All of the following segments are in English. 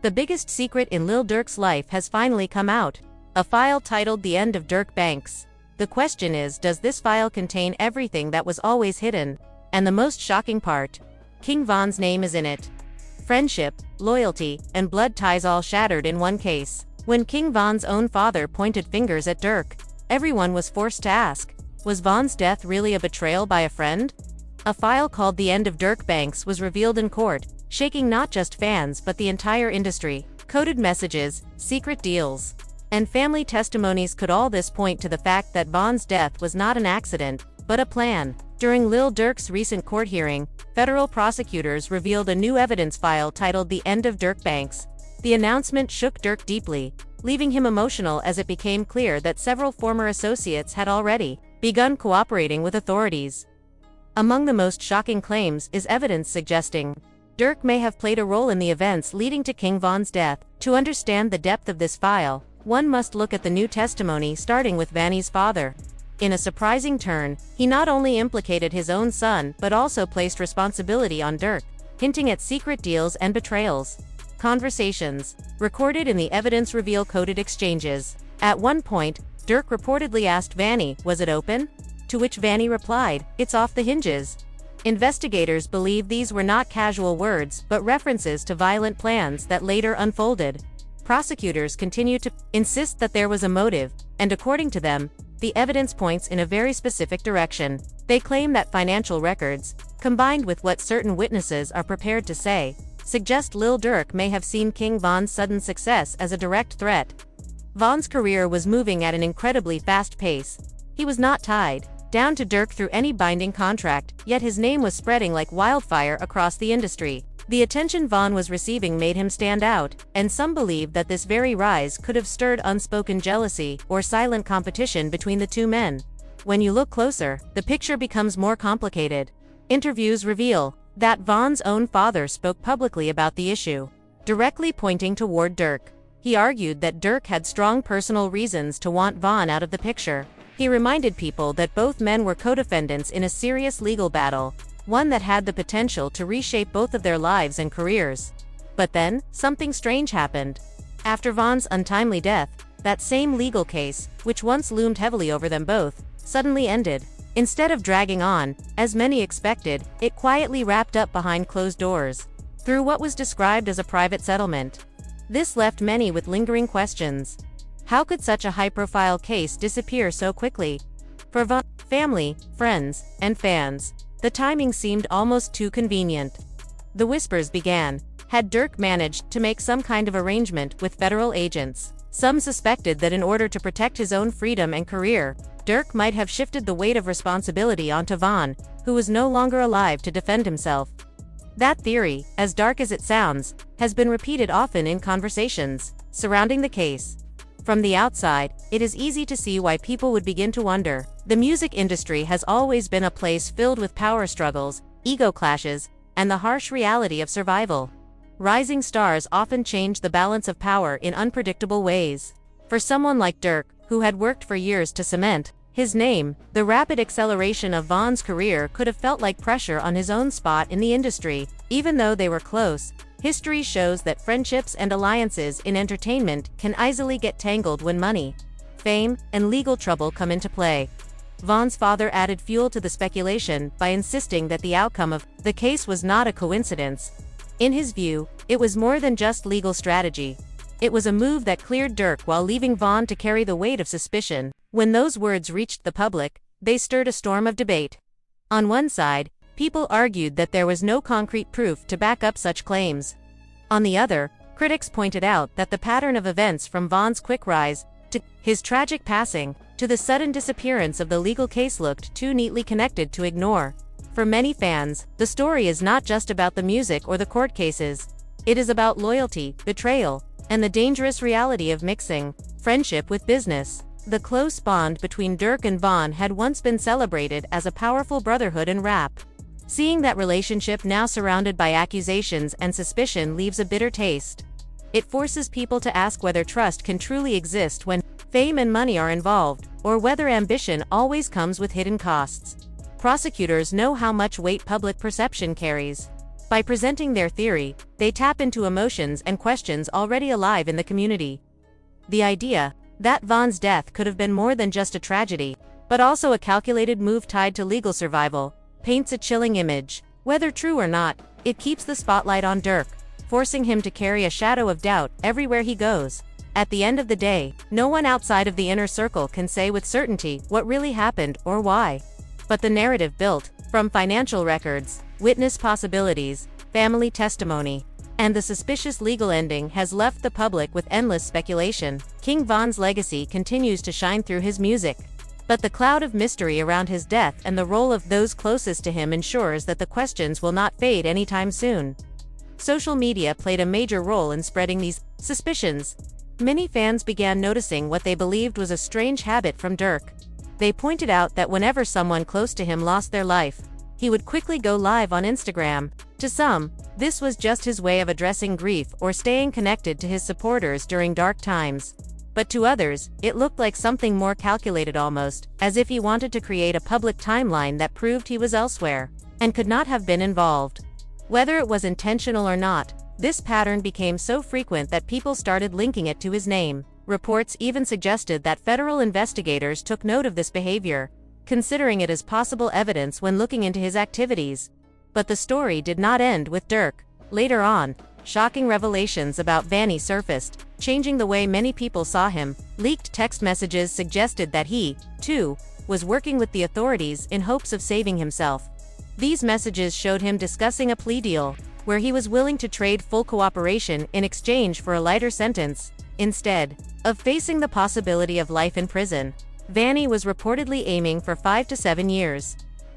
The biggest secret in Lil Durk's life has finally come out. A file titled The End of Durk Banks. The question is, does this file contain everything that was always hidden? And the most shocking part, King Von's name is in it. Friendship, loyalty, and blood ties all shattered in one case. When King Von's own father pointed fingers at Durk, everyone was forced to ask, was Von's death really a betrayal by a friend? A file called The End of Durk Banks was revealed in court, shaking not just fans but the entire industry. Coded messages, secret deals, and family testimonies could all this point to the fact that Von's death was not an accident, but a plan. During Lil Durk's recent court hearing, federal prosecutors revealed a new evidence file titled The End of Durk Banks. The announcement shook Durk deeply, leaving him emotional as it became clear that several former associates had already begun cooperating with authorities. Among the most shocking claims is evidence suggesting Durk may have played a role in the events leading to King Von's death. To understand the depth of this file, one must look at the new testimony starting with Von's father. In a surprising turn, he not only implicated his own son but also placed responsibility on Durk, hinting at secret deals and betrayals. Conversations, recorded in the evidence reveal coded exchanges. At one point, Durk reportedly asked Vonni, "Was it open?" To which Vonni replied, "It's off the hinges." Investigators believe these were not casual words but references to violent plans that later unfolded. Prosecutors continue to insist that there was a motive, and according to them, the evidence points in a very specific direction. They claim that financial records, combined with what certain witnesses are prepared to say, suggest Lil Durk may have seen King Von's sudden success as a direct threat. Von's career was moving at an incredibly fast pace. He was not tied down to Durk through any binding contract, yet his name was spreading like wildfire across the industry. The attention Von was receiving made him stand out, and some believe that this very rise could have stirred unspoken jealousy or silent competition between the two men. When you look closer, the picture becomes more complicated. Interviews reveal that Von's own father spoke publicly about the issue, directly pointing toward Durk. He argued that Durk had strong personal reasons to want Von out of the picture. He reminded people that both men were co-defendants in a serious legal battle, one that had the potential to reshape both of their lives and careers. But then, something strange happened. After Von's untimely death, that same legal case, which once loomed heavily over them both, suddenly ended. Instead of dragging on, as many expected, it quietly wrapped up behind closed doors, through what was described as a private settlement. This left many with lingering questions. How could such a high-profile case disappear so quickly? For Von's family, friends, and fans, the timing seemed almost too convenient. The whispers began. Had Durk managed to make some kind of arrangement with federal agents? Some suspected that in order to protect his own freedom and career, Durk might have shifted the weight of responsibility onto Von, who was no longer alive to defend himself. That theory, as dark as it sounds, has been repeated often in conversations surrounding the case. From the outside, it is easy to see why people would begin to wonder. The music industry has always been a place filled with power struggles, ego clashes, and the harsh reality of survival. Rising stars often change the balance of power in unpredictable ways. For someone like Durk, who had worked for years to cement his name, the rapid acceleration of Von's career could have felt like pressure on his own spot in the industry. Even though they were close, history shows that friendships and alliances in entertainment can easily get tangled when money, fame, and legal trouble come into play. Von's father added fuel to the speculation by insisting that the outcome of the case was not a coincidence. In his view, it was more than just legal strategy. It was a move that cleared Durk while leaving Von to carry the weight of suspicion. When those words reached the public, they stirred a storm of debate. On one side, people argued that there was no concrete proof to back up such claims. On the other, critics pointed out that the pattern of events from Von's quick rise to his tragic passing to the sudden disappearance of the legal case looked too neatly connected to ignore. For many fans, the story is not just about the music or the court cases. It is about loyalty, betrayal, and the dangerous reality of mixing friendship with business. The close bond between Durk and Von had once been celebrated as a powerful brotherhood in rap. Seeing that relationship now surrounded by accusations and suspicion leaves a bitter taste. It forces people to ask whether trust can truly exist when fame and money are involved, or whether ambition always comes with hidden costs. Prosecutors know how much weight public perception carries. By presenting their theory, they tap into emotions and questions already alive in the community. The idea that Von's death could have been more than just a tragedy, but also a calculated move tied to legal survival, paints a chilling image. Whether true or not, it keeps the spotlight on Durk, forcing him to carry a shadow of doubt everywhere he goes. At the end of the day, no one outside of the inner circle can say with certainty what really happened or why. But the narrative built from financial records, witness possibilities, family testimony, and the suspicious legal ending has left the public with endless speculation. King Von's legacy continues to shine through his music. But the cloud of mystery around his death and the role of those closest to him ensures that the questions will not fade anytime soon. Social media played a major role in spreading these suspicions. Many fans began noticing what they believed was a strange habit from Durk. They pointed out that whenever someone close to him lost their life, he would quickly go live on Instagram. To some, this was just his way of addressing grief or staying connected to his supporters during dark times. But to others, it looked like something more calculated, almost as if he wanted to create a public timeline that proved he was elsewhere and could not have been involved. Whether it was intentional or not, this pattern became so frequent that people started linking it to his name. Reports even suggested that federal investigators took note of this behavior, considering it as possible evidence when looking into his activities. But the story did not end with Durk. Later on, shocking revelations about Vonni surfaced, changing the way many people saw him. Leaked text messages suggested that he, too, was working with the authorities in hopes of saving himself. These messages showed him discussing a plea deal, where he was willing to trade full cooperation in exchange for a lighter sentence. Instead of facing the possibility of life in prison, Vonni was reportedly aiming for 5 to 7 years.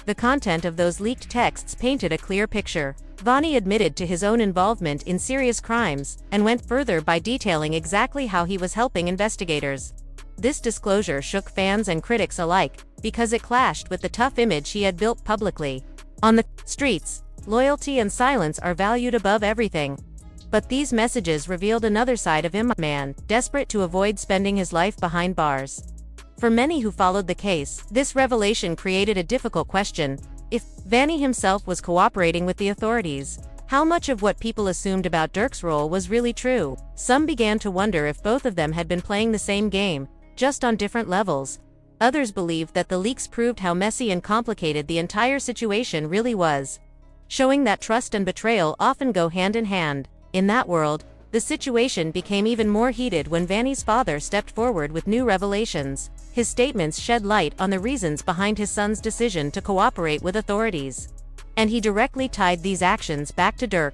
The content of those leaked texts painted a clear picture. Vonni admitted to his own involvement in serious crimes, and went further by detailing exactly how he was helping investigators. This disclosure shook fans and critics alike, because it clashed with the tough image he had built publicly. On the streets, loyalty and silence are valued above everything. But these messages revealed another side of him, a man desperate to avoid spending his life behind bars. For many who followed the case, this revelation created a difficult question. If Vonni himself was cooperating with the authorities, how much of what people assumed about Durk's role was really true? Some began to wonder if both of them had been playing the same game, just on different levels. Others believed that the leaks proved how messy and complicated the entire situation really was, showing that trust and betrayal often go hand in hand. In that world, the situation became even more heated when Vanni's father stepped forward with new revelations. His statements shed light on the reasons behind his son's decision to cooperate with authorities, and he directly tied these actions back to Durk.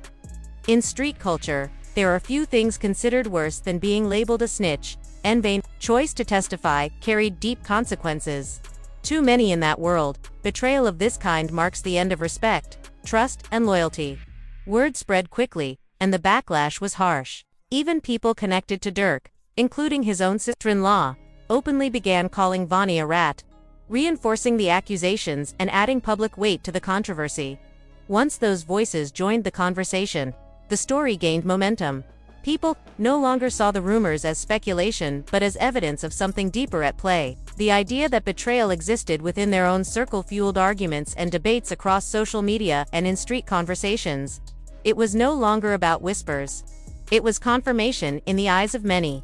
In street culture, there are few things considered worse than being labeled a snitch, and Vanni's choice to testify carried deep consequences. Too many in that world, betrayal of this kind marks the end of respect, trust, and loyalty. Word spread quickly, and the backlash was harsh. Even people connected to Durk, including his own sister-in-law, openly began calling Vonni a rat, reinforcing the accusations and adding public weight to the controversy. Once those voices joined the conversation, the story gained momentum. People no longer saw the rumors as speculation but as evidence of something deeper at play. The idea that betrayal existed within their own circle fueled arguments and debates across social media and in street conversations. It was no longer about whispers. It was confirmation in the eyes of many.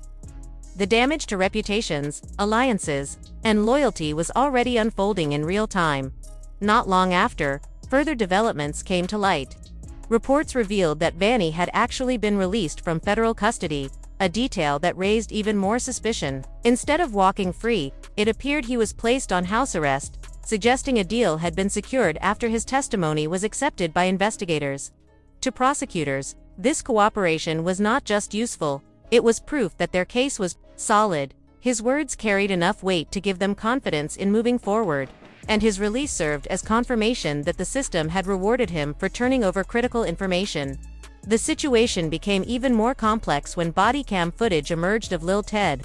The damage to reputations, alliances, and loyalty was already unfolding in real time. Not long after, further developments came to light. Reports revealed that Vonni had actually been released from federal custody, a detail that raised even more suspicion. Instead of walking free, it appeared he was placed on house arrest, suggesting a deal had been secured after his testimony was accepted by investigators. To prosecutors, this cooperation was not just useful, it was proof that their case was solid. His words carried enough weight to give them confidence in moving forward, and his release served as confirmation that the system had rewarded him for turning over critical information. The situation became even more complex when body cam footage emerged of Lil Ted,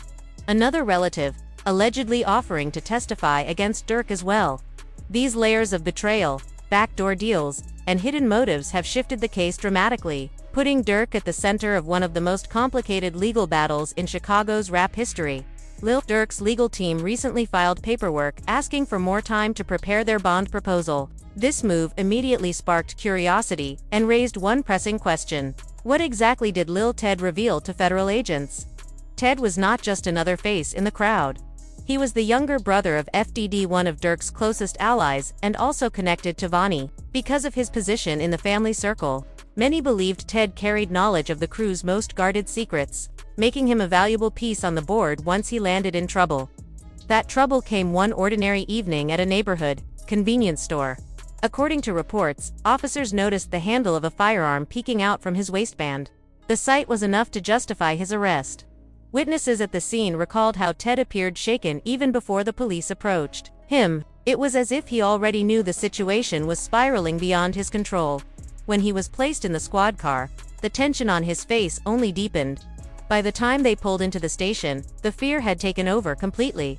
another relative, allegedly offering to testify against Durk as well. These layers of betrayal, backdoor deals, and hidden motives have shifted the case dramatically, putting Durk at the center of one of the most complicated legal battles in Chicago's rap history. Lil Durk's legal team recently filed paperwork asking for more time to prepare their bond proposal. This move immediately sparked curiosity and raised one pressing question. What exactly did Lil Ted reveal to federal agents? Ted was not just another face in the crowd. He was the younger brother of FDD, one of Durk's closest allies, and also connected to Vonni. Because of his position in the family circle, many believed Ted carried knowledge of the crew's most guarded secrets, making him a valuable piece on the board once he landed in trouble. That trouble came one ordinary evening at a neighborhood convenience store. According to reports, officers noticed the handle of a firearm peeking out from his waistband. The sight was enough to justify his arrest. Witnesses at the scene recalled how Ted appeared shaken even before the police approached him. It was as if he already knew the situation was spiraling beyond his control. When he was placed in the squad car, the tension on his face only deepened. By the time they pulled into the station, the fear had taken over completely.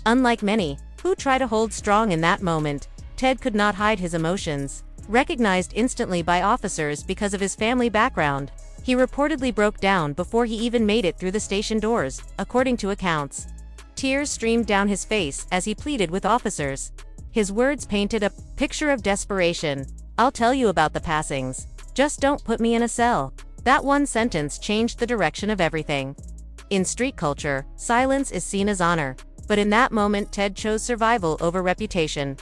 Unlike many who try to hold strong in that moment, Ted could not hide his emotions. Recognized instantly by officers because of his family background, he reportedly broke down before he even made it through the station doors, according to accounts. Tears streamed down his face as he pleaded with officers. His words painted a picture of desperation. "I'll tell you about the passings. Just don't put me in a cell." That one sentence changed the direction of everything. In street culture, silence is seen as honor. But in that moment, Ted chose survival over reputation.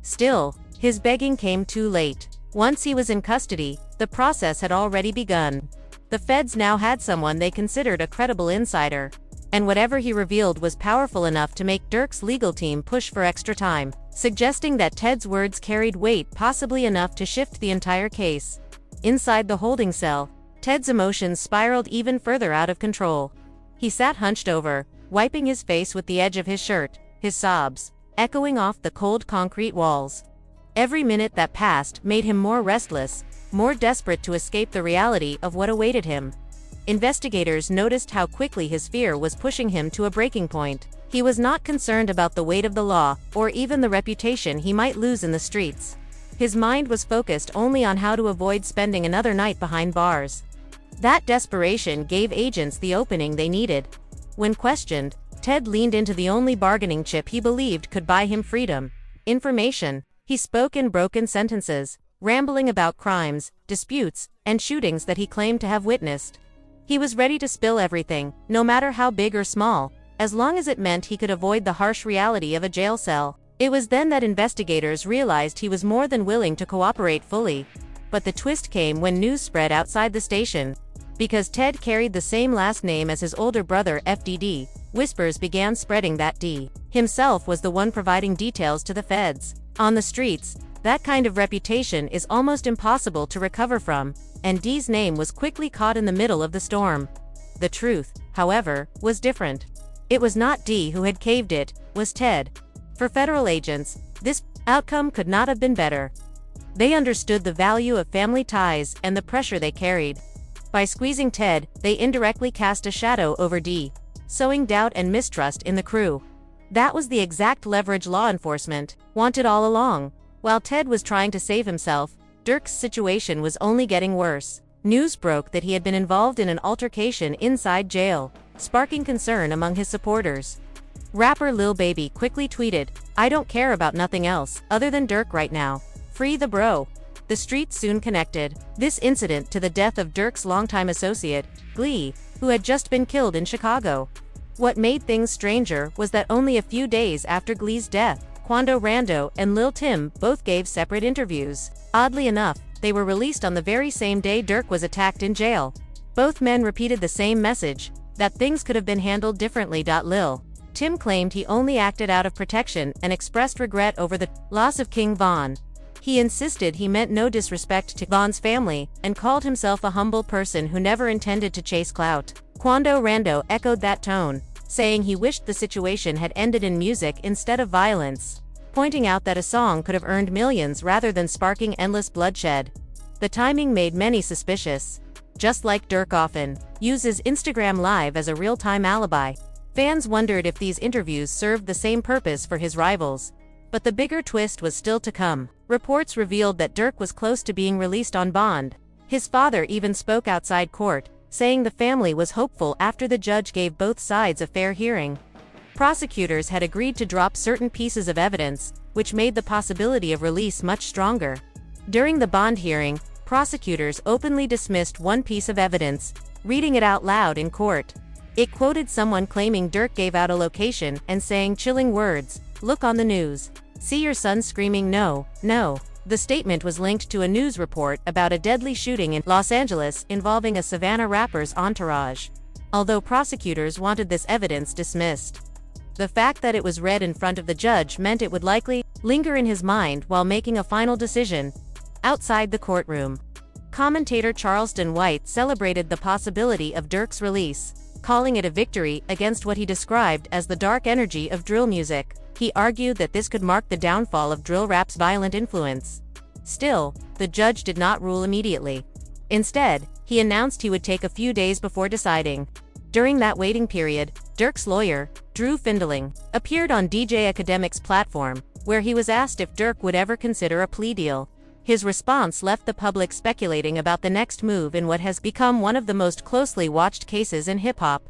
Still, his begging came too late. Once he was in custody, the process had already begun. The feds now had someone they considered a credible insider. And whatever he revealed was powerful enough to make Durk's legal team push for extra time, suggesting that Ted's words carried weight, possibly enough to shift the entire case. Inside the holding cell, Ted's emotions spiraled even further out of control. He sat hunched over, wiping his face with the edge of his shirt, his sobs echoing off the cold concrete walls. Every minute that passed made him more restless, more desperate to escape the reality of what awaited him. Investigators noticed how quickly his fear was pushing him to a breaking point. He was not concerned about the weight of the law, or even the reputation he might lose in the streets. His mind was focused only on how to avoid spending another night behind bars. That desperation gave agents the opening they needed. When questioned, Ted leaned into the only bargaining chip he believed could buy him freedom: information. He spoke in broken sentences, rambling about crimes, disputes, and shootings that he claimed to have witnessed. He was ready to spill everything, no matter how big or small, as long as it meant he could avoid the harsh reality of a jail cell. It was then that investigators realized he was more than willing to cooperate fully. But the twist came when news spread outside the station. Because Ted carried the same last name as his older brother FDD, whispers began spreading that D himself was the one providing details to the feds. On the streets, that kind of reputation is almost impossible to recover from, and D's name was quickly caught in the middle of the storm. The truth, however, was different. It was not D who had caved, it was Ted. For federal agents, this outcome could not have been better. They understood the value of family ties and the pressure they carried. By squeezing Ted, they indirectly cast a shadow over D, sowing doubt and mistrust in the crew. That was the exact leverage law enforcement wanted all along. While Ted was trying to save himself, Durk's situation was only getting worse. News broke that he had been involved in an altercation inside jail, sparking concern among his supporters. Rapper Lil Baby quickly tweeted, "I don't care about nothing else other than Durk right now. Free the bro." The streets soon connected this incident to the death of Durk's longtime associate, Glee, who had just been killed in Chicago. What made things stranger was that only a few days after Glee's death, Quando Rando and Lil Tim both gave separate interviews. Oddly enough, they were released on the very same day Durk was attacked in jail. Both men repeated the same message, that things could have been handled differently. Lil Tim claimed he only acted out of protection and expressed regret over the loss of King Von. He insisted he meant no disrespect to Von's family, and called himself a humble person who never intended to chase clout. Quando Rando echoed that tone, saying he wished the situation had ended in music instead of violence, pointing out that a song could have earned millions rather than sparking endless bloodshed. The timing made many suspicious. Just like Durk often uses Instagram Live as a real-time alibi, fans wondered if these interviews served the same purpose for his rivals. But the bigger twist was still to come. Reports revealed that Durk was close to being released on bond. His father even spoke outside court, saying the family was hopeful after the judge gave both sides a fair hearing. Prosecutors had agreed to drop certain pieces of evidence, which made the possibility of release much stronger. During the bond hearing, prosecutors openly dismissed one piece of evidence, reading it out loud in court. It quoted someone claiming Durk gave out a location and saying chilling words, "Look on the news. See your son screaming no, no." The statement was linked to a news report about a deadly shooting in Los Angeles involving a Savannah rapper's entourage. Although prosecutors wanted this evidence dismissed, the fact that it was read in front of the judge meant it would likely linger in his mind while making a final decision. Outside the courtroom, commentator Charleston White celebrated the possibility of Durk's release, calling it a victory against what he described as the dark energy of drill music. He argued that this could mark the downfall of drill rap's violent influence. Still, the judge did not rule immediately. Instead, he announced he would take a few days before deciding. During that waiting period, Durk's lawyer, Drew Findling, appeared on DJ Academic's platform, where he was asked if Durk would ever consider a plea deal. His response left the public speculating about the next move in what has become one of the most closely watched cases in hip-hop.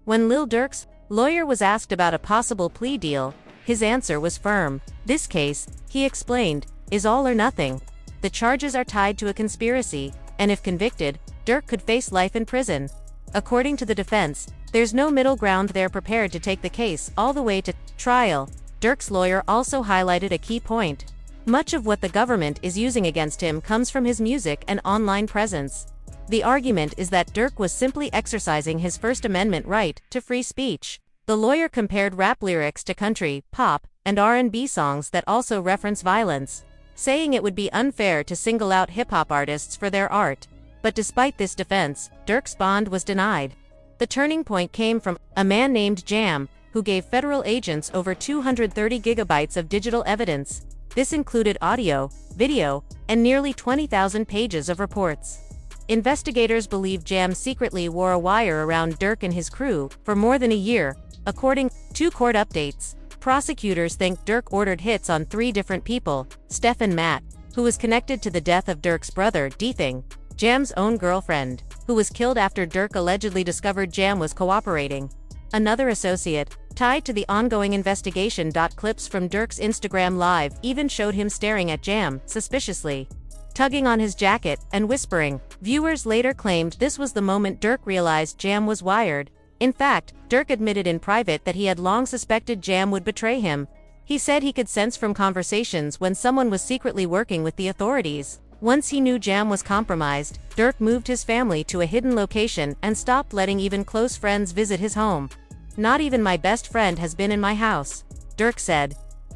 When Lil Durk's lawyer was asked about a possible plea deal, his answer was firm. This case, he explained, is all or nothing. The charges are tied to a conspiracy, and if convicted, Durk could face life in prison. According to the defense, there's no middle ground. They're prepared to take the case all the way to trial. Durk's lawyer also highlighted a key point. Much of what the government is using against him comes from his music and online presence. The argument is that Durk was simply exercising his First Amendment right to free speech. The lawyer compared rap lyrics to country, pop, and R&B songs that also reference violence, saying it would be unfair to single out hip-hop artists for their art. But despite this defense, Durk's bond was denied. The turning point came from a man named Jam, who gave federal agents over 230 gigabytes of digital evidence. This included audio, video, and nearly 20,000 pages of reports. Investigators believe Jam secretly wore a wire around Durk and his crew for more than a year. According to court updates, prosecutors think Durk ordered hits on 3 different people: Steph and Matt, who was connected to the death of Durk's brother, D-Thing, Jam's own girlfriend, who was killed after Durk allegedly discovered Jam was cooperating. Another associate, tied to the ongoing investigation. Clips from Durk's Instagram Live even showed him staring at Jam, suspiciously, tugging on his jacket, and whispering. Viewers later claimed this was the moment Durk realized Jam was wired. In fact, Durk admitted in private that he had long suspected Jam would betray him. He said he could sense from conversations when someone was secretly working with the authorities. Once he knew Jam was compromised, Durk moved his family to a hidden location and stopped letting even close friends visit his home. "Not even my best friend has been in my house," Durk said.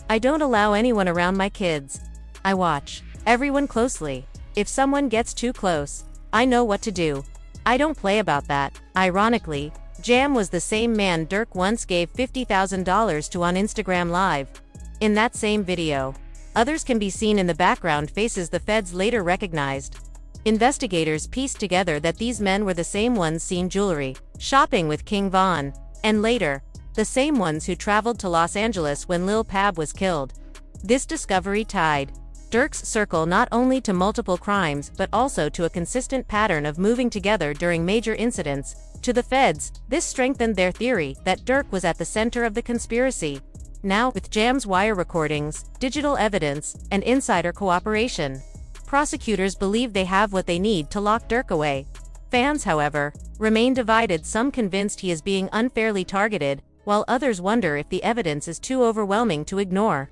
"I don't allow anyone around my kids. I watch everyone closely. If someone gets too close, I know what to do. I don't play about that." Ironically, Jam was the same man Durk once gave $50,000 to on Instagram Live. In that same video, others can be seen in the background faces the feds later recognized. Investigators pieced together that these men were the same ones seen jewelry shopping with King Von, and later, the same ones who traveled to Los Angeles when Lil Pab was killed. This discovery tied Durk's circle not only to multiple crimes but also to a consistent pattern of moving together during major incidents. To the feds, this strengthened their theory that Durk was at the center of the conspiracy. Now, with Jam's wire recordings, digital evidence, and insider cooperation, prosecutors believe they have what they need to lock Durk away. Fans, however, remain divided, some convinced he is being unfairly targeted, while others wonder if the evidence is too overwhelming to ignore.